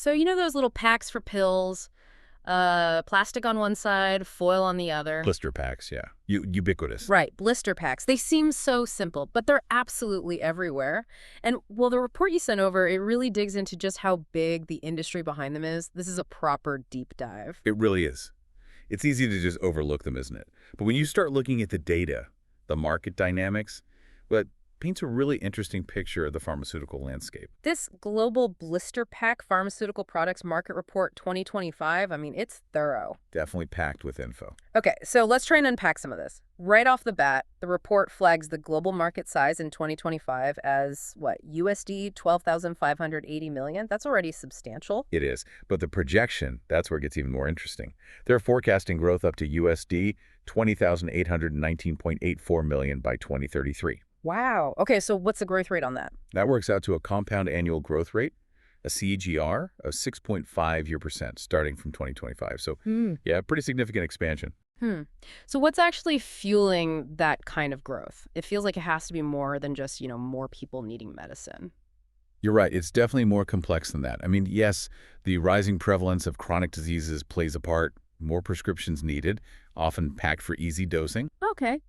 So you know those little packs for pills, plastic on one side, foil on the other. Blister packs, yeah. Ubiquitous. Right, blister packs. They seem so simple, but they're absolutely everywhere. And well, the report you sent over, it really digs into just how big the industry behind them is. This is a proper deep dive. It really is. It's easy to just overlook them, isn't it? But when you start looking at the data, the market dynamics, well, it paints a really interesting picture of the pharmaceutical landscape. This Global Blister Pack Pharmaceutical Products Market Report 2025, I mean, it's thorough. Definitely packed with info. Okay, so let's try and unpack some of this. Right off the bat, the report flags the global market size in 2025 as, what, USD 12,580 million? That's already substantial. It is. But the projection, that's where it gets even more interesting. They're forecasting growth up to USD 20,819.84 million by 2033. Wow. Okay, so what's the growth rate on that? That works out to a compound annual growth rate, a CAGR, of 6.5% starting from 2025. So, yeah, pretty significant expansion. Hmm. So what's actually fueling that kind of growth? It feels like it has to be more than just, more people needing medicine. You're right. It's definitely more complex than that. I mean, yes, the rising prevalence of chronic diseases plays a part. More prescriptions needed, often packed for easy dosing. Okay.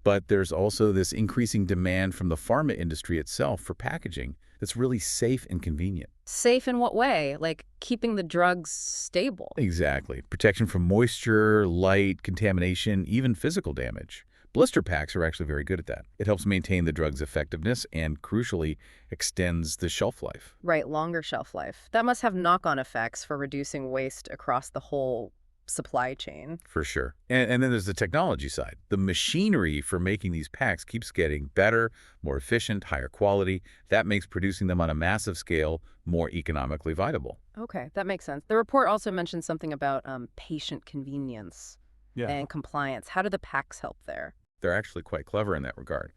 But there's also this increasing demand from the pharma industry itself for packaging that's really safe and convenient. Safe in what way? Like keeping the drugs stable? Exactly. Protection from moisture, light, contamination, even physical damage. Blister packs are actually very good at that. It helps maintain the drug's effectiveness and, crucially, extends the shelf life. Right, longer shelf life. That must have knock-on effects for reducing waste across the whole supply chain. For sure. And then there's the technology side. The machinery for making these packs keeps getting better, more efficient, higher quality. That makes producing them on a massive scale more economically viable. Okay, that makes sense. The report also mentioned something about patient convenience and compliance. How do the packs help there? They're actually quite clever in that regard.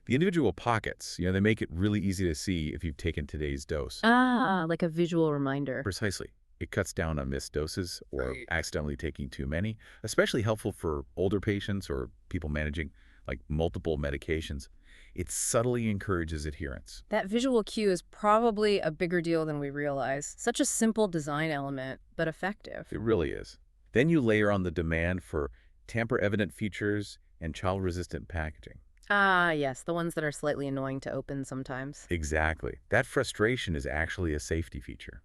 The individual pockets, they make it really easy to see if you've taken today's dose. Ah, like a visual reminder. Precisely. It cuts down on missed doses or accidentally taking too many, especially helpful for older patients or people managing like multiple medications. It subtly encourages adherence. That visual cue is probably a bigger deal than we realize. Such a simple design element, but effective. It really is. Then you layer on the demand for tamper-evident features and child-resistant packaging. Ah, yes, the ones that are slightly annoying to open sometimes. Exactly. That frustration is actually a safety feature.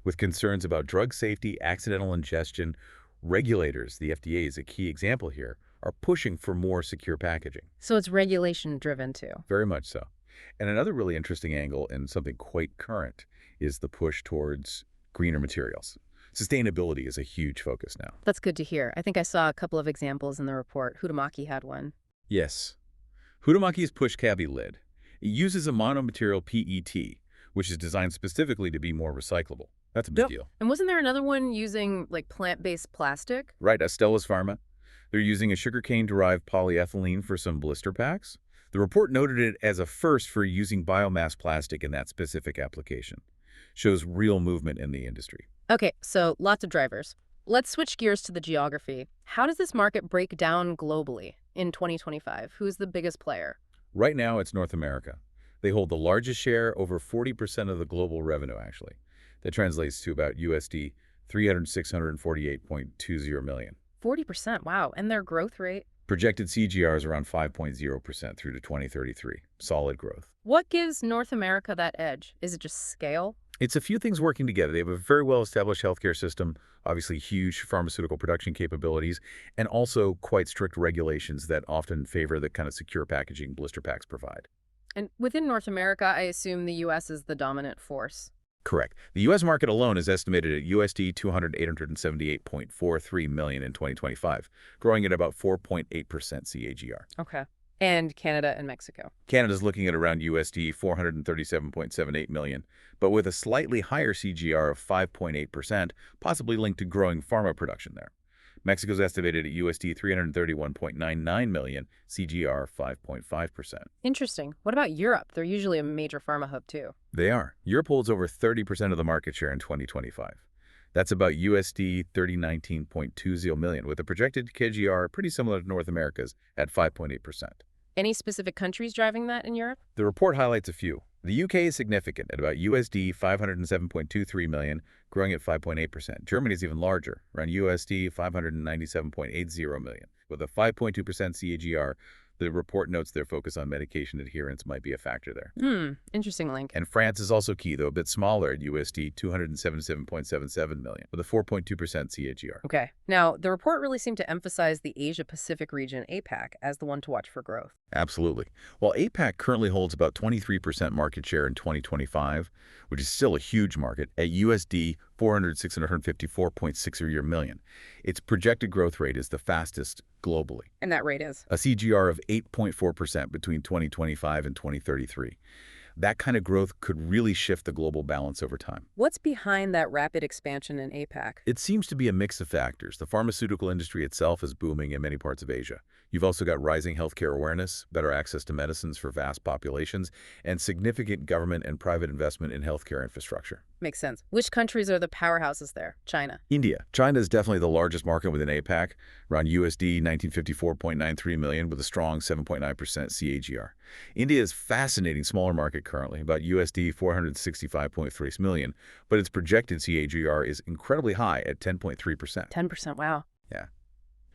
With concerns about drug safety, accidental ingestion, regulators, the FDA is a key example here, are pushing for more secure packaging. So it's regulation driven too. Very much so. And another really interesting angle and something quite current is the push towards greener materials. Sustainability is a huge focus now. That's good to hear. I think I saw a couple of examples in the report. Huhtamaki had one. Yes. Huhtamaki's push cavity lid. It uses a monomaterial PET, which is designed specifically to be more recyclable. That's a big deal. And wasn't there another one using like plant-based plastic? Right, Astellas Pharma. They're using a sugarcane-derived polyethylene for some blister packs. The report noted it as a first for using biomass plastic in that specific application. Shows real movement in the industry. Okay, so lots of drivers. Let's switch gears to the geography. How does this market break down globally in 2025? Who's the biggest player? Right now, it's North America. They hold the largest share, over 40% of the global revenue, actually. That translates to about USD 648.20 million. 40%, wow. And their growth rate? Projected CGR is around 5.0% through to 2033. Solid growth. What gives North America that edge? Is it just scale? It's a few things working together. They have a very well-established healthcare system, obviously huge pharmaceutical production capabilities, and also quite strict regulations that often favor the kind of secure packaging blister packs provide. And within North America, I assume the U.S. is the dominant force. Correct. The U.S. market alone is estimated at USD 878.43 million in 2025, growing at about 4.8% CAGR. Okay. And Canada and Mexico. Canada's looking at around USD 437.78 million, but with a slightly higher CGR of 5.8%, possibly linked to growing pharma production there. Mexico's estimated at USD 331.99 million, CGR 5.5%. Interesting. What about Europe? They're usually a major pharma hub too. They are. Europe holds over 30% of the market share in 2025. That's about USD 3019.20 million, with a projected CAGR pretty similar to North America's at 5.8%. Any specific countries driving that in Europe? The report highlights a few. The UK is significant at about USD 507.23 million, growing at 5.8%. Germany is even larger, around USD 597.80 million. With a 5.2% CAGR, the report notes their focus on medication adherence might be a factor there. Interesting link. And France is also key, though a bit smaller at USD 277.77 million, with a 4.2% CAGR. Okay. Now, the report really seemed to emphasize the Asia-Pacific region, APAC, as the one to watch for growth. Absolutely. While APAC currently holds about 23% market share in 2025, which is still a huge market, at USD 654.6 million, its projected growth rate is the fastest globally. And that rate is? A CGR of 8.4% between 2025 and 2033. That kind of growth could really shift the global balance over time. What's behind that rapid expansion in APAC? It seems to be a mix of factors. The pharmaceutical industry itself is booming in many parts of Asia. You've also got rising healthcare awareness, better access to medicines for vast populations, and significant government and private investment in healthcare infrastructure. Makes sense. Which countries are the powerhouses there? China. India. China is definitely the largest market within APAC, around USD 1954.93 million with a strong 7.9% CAGR. India is a fascinating smaller market currently, about USD 465.3 million, but its projected CAGR is incredibly high at 10.3%. 10%, wow. Yeah.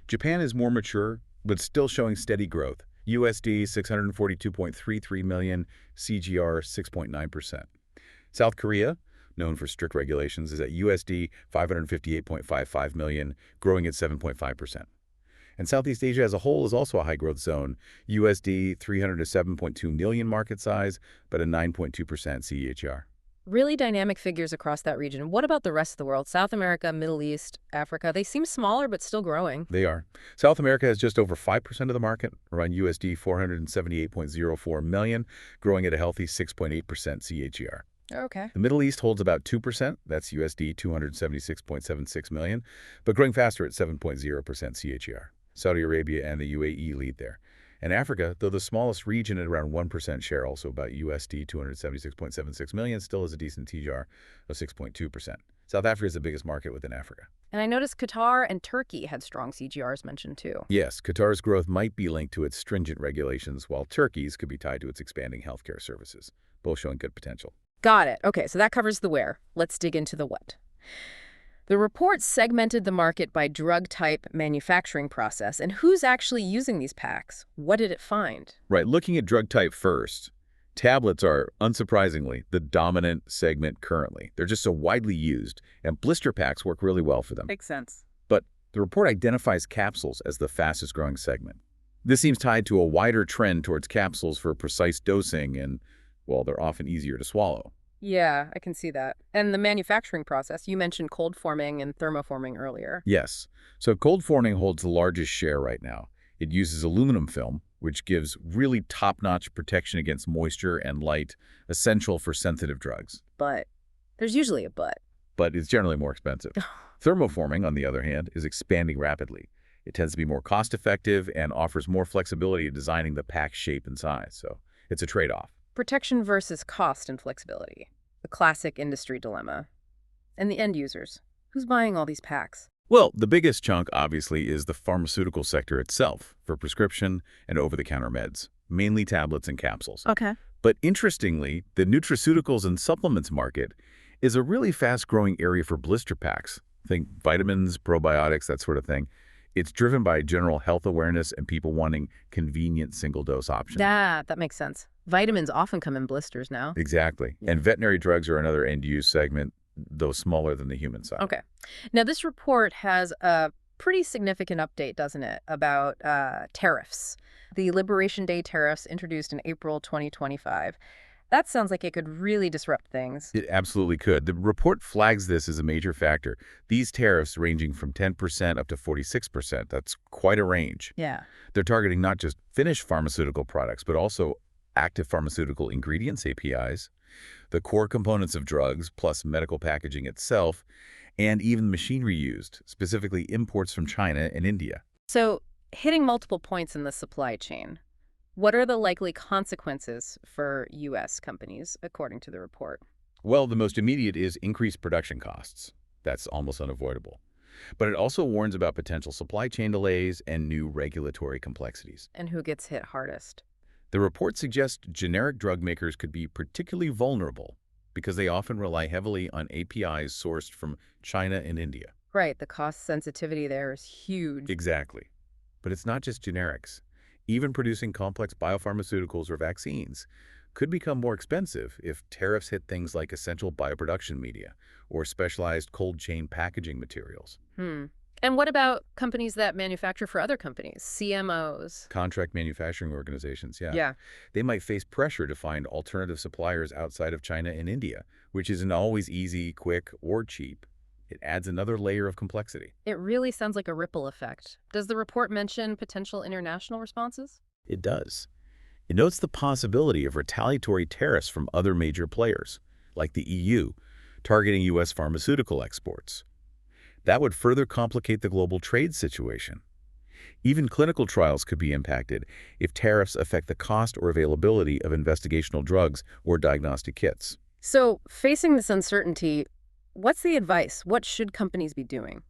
Japan is more mature, but still showing steady growth. USD 642.33 million, CGR 6.9%. South Korea, known for strict regulations, is at USD 558.55 million, growing at 7.5%. And Southeast Asia as a whole is also a high-growth zone, USD 307.2 million market size, but a 9.2% CAGR. Really dynamic figures across that region. What about the rest of the world? South America, Middle East, Africa, they seem smaller but still growing. They are. South America has just over 5% of the market, around USD 478.04 million, growing at a healthy 6.8% CAGR. Okay. The Middle East holds about 2%, that's USD 276.76 million, but growing faster at 7.0% CAGR. Saudi Arabia and the UAE lead there. And Africa, though the smallest region at around 1% share, also about USD 276.76 million, still has a decent TGR of 6.2%. South Africa is the biggest market within Africa. And I noticed Qatar and Turkey had strong CGRs mentioned too. Yes, Qatar's growth might be linked to its stringent regulations, while Turkey's could be tied to its expanding healthcare services, both showing good potential. Got it. Okay, so that covers the where. Let's dig into the what. The report segmented the market by drug type, manufacturing process, and who's actually using these packs. What did it find? Right, looking at drug type first, tablets are, unsurprisingly, the dominant segment currently. They're just so widely used, and blister packs work really well for them. Makes sense. But the report identifies capsules as the fastest growing segment. This seems tied to a wider trend towards capsules for precise dosing and, well, they're often easier to swallow. Yeah, I can see that. And the manufacturing process, you mentioned cold forming and thermoforming earlier. Yes. So cold forming holds the largest share right now. It uses aluminum film, which gives really top-notch protection against moisture and light, essential for sensitive drugs. But there's usually a but. But it's generally more expensive. Thermoforming, on the other hand, is expanding rapidly. It tends to be more cost-effective and offers more flexibility in designing the pack shape and size. So it's a trade-off. Protection versus cost and flexibility. The classic industry dilemma. And the end users. Who's buying all these packs? Well, the biggest chunk, obviously, is the pharmaceutical sector itself for prescription and over-the-counter meds, mainly tablets and capsules. Okay. But interestingly, the nutraceuticals and supplements market is a really fast-growing area for blister packs. Think vitamins, probiotics, that sort of thing. It's driven by general health awareness and people wanting convenient single-dose options. That makes sense. Vitamins often come in blisters now. Exactly. And veterinary drugs are another end-use segment, though smaller than the human side. Okay. Now, this report has a pretty significant update, doesn't it, about tariffs. The Liberation Day tariffs introduced in April 2025. That sounds like it could really disrupt things. It absolutely could. The report flags this as a major factor. These tariffs ranging from 10% up to 46%. That's quite a range. Yeah. They're targeting not just finished pharmaceutical products, but also active pharmaceutical ingredients, APIs, the core components of drugs, plus medical packaging itself, and even machinery used, specifically imports from China and India. So, hitting multiple points in the supply chain, what are the likely consequences for U.S. companies, according to the report? Well, the most immediate is increased production costs. That's almost unavoidable. But it also warns about potential supply chain delays and new regulatory complexities. And who gets hit hardest? The report suggests generic drug makers could be particularly vulnerable because they often rely heavily on APIs sourced from China and India. Right, the cost sensitivity there is huge. Exactly. But it's not just generics. Even producing complex biopharmaceuticals or vaccines could become more expensive if tariffs hit things like essential bioproduction media or specialized cold chain packaging materials. Hmm. And what about companies that manufacture for other companies, CMOs? Contract manufacturing organizations, yeah. Yeah, They might face pressure to find alternative suppliers outside of China and India, which isn't always easy, quick, or cheap. It adds another layer of complexity. it really sounds like a ripple effect. Does the report mention potential international responses? It does. It notes the possibility of retaliatory tariffs from other major players, like the EU, targeting U.S. pharmaceutical exports. That would further complicate the global trade situation. Even clinical trials could be impacted if tariffs affect the cost or availability of investigational drugs or diagnostic kits. So, facing this uncertainty, what's the advice? What should companies be doing?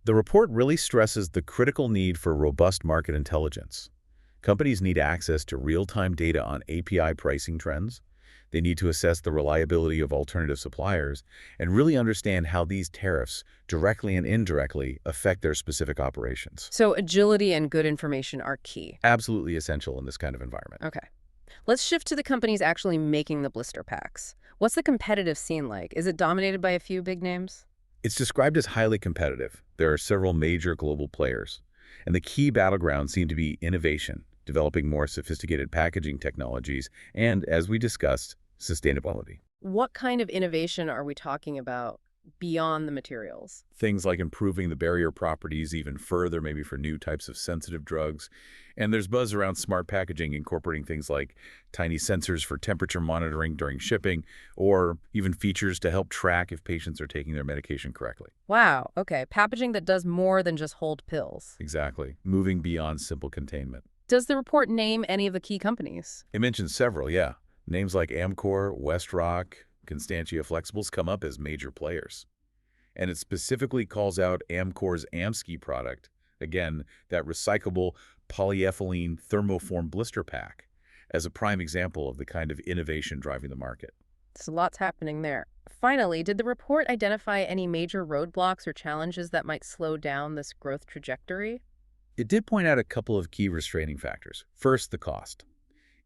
The report really stresses the critical need for robust market intelligence. Companies need access to real-time data on API pricing trends. They need to assess the reliability of alternative suppliers and really understand how these tariffs, directly and indirectly, affect their specific operations. So, agility and good information are key. Absolutely essential in this kind of environment. Okay. Let's shift to the companies actually making the blister packs. What's the competitive scene like? Is it dominated by a few big names? It's described as highly competitive. There are several major global players, and the key battlegrounds seem to be innovation, developing more sophisticated packaging technologies, and, as we discussed, sustainability. What kind of innovation are we talking about beyond the materials? Things like improving the barrier properties even further, maybe for new types of sensitive drugs. And there's buzz around smart packaging, incorporating things like tiny sensors for temperature monitoring during shipping, or even features to help track if patients are taking their medication correctly. Wow, okay. Packaging that does more than just hold pills. Exactly. Moving beyond simple containment. Does the report name any of the key companies? It mentions several, yeah. Names like Amcor, WestRock, Constantia Flexibles come up as major players. And it specifically calls out Amcor's Amski product, again, that recyclable polyethylene thermoform blister pack, as a prime example of the kind of innovation driving the market. There's lots happening there. Finally, did the report identify any major roadblocks or challenges that might slow down this growth trajectory? It did point out a couple of key restraining factors. First, the cost.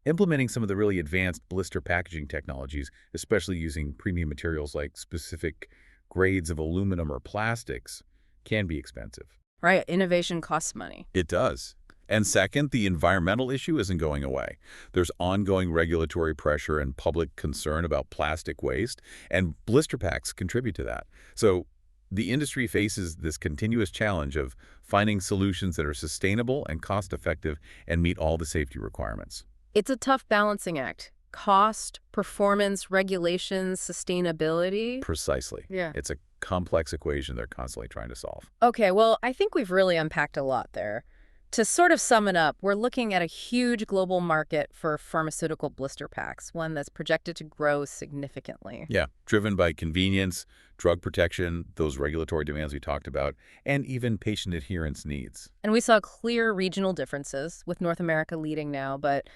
Implementing some of the really advanced blister packaging technologies, especially using premium materials like specific grades of aluminum or plastics, can be expensive. Right, innovation costs money. It does. And second, the environmental issue isn't going away. There's ongoing regulatory pressure and public concern about plastic waste, and blister packs contribute to that. So the industry faces this continuous challenge of finding solutions that are sustainable and cost-effective and meet all the safety requirements. It's a tough balancing act. Cost, performance, regulations, sustainability. Precisely. Yeah. It's a complex equation they're constantly trying to solve. Okay, well, I think we've really unpacked a lot there. To sort of sum it up, we're looking at a huge global market for pharmaceutical blister packs, one that's projected to grow significantly. Yeah, driven by convenience, drug protection, those regulatory demands we talked about, and even patient adherence needs. And we saw clear regional differences, with North America leading now, but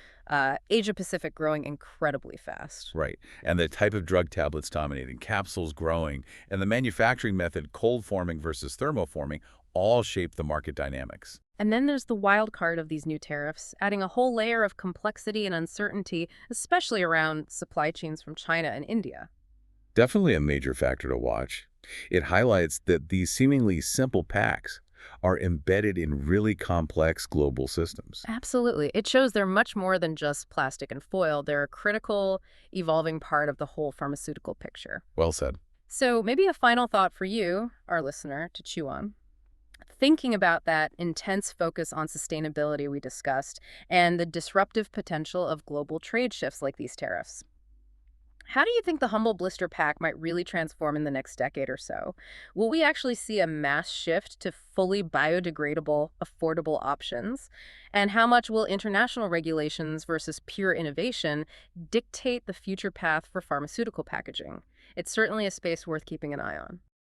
Asia-Pacific growing incredibly fast. Right. And the type of drug tablets dominating, capsules growing, and the manufacturing method, cold forming versus thermoforming, all shape the market dynamics. And then there's the wild card of these new tariffs, adding a whole layer of complexity and uncertainty, especially around supply chains from China and India. Definitely a major factor to watch. It highlights that these seemingly simple packs are embedded in really complex global systems. Absolutely. It shows they're much more than just plastic and foil. They're a critical, evolving part of the whole pharmaceutical picture. Well said. So maybe a final thought for you, our listener, to chew on. Thinking about that intense focus on sustainability we discussed and the disruptive potential of global trade shifts like these tariffs. How do you think the humble blister pack might really transform in the next decade or so? Will we actually see a mass shift to fully biodegradable, affordable options? And how much will international regulations versus pure innovation dictate the future path for pharmaceutical packaging? It's certainly a space worth keeping an eye on.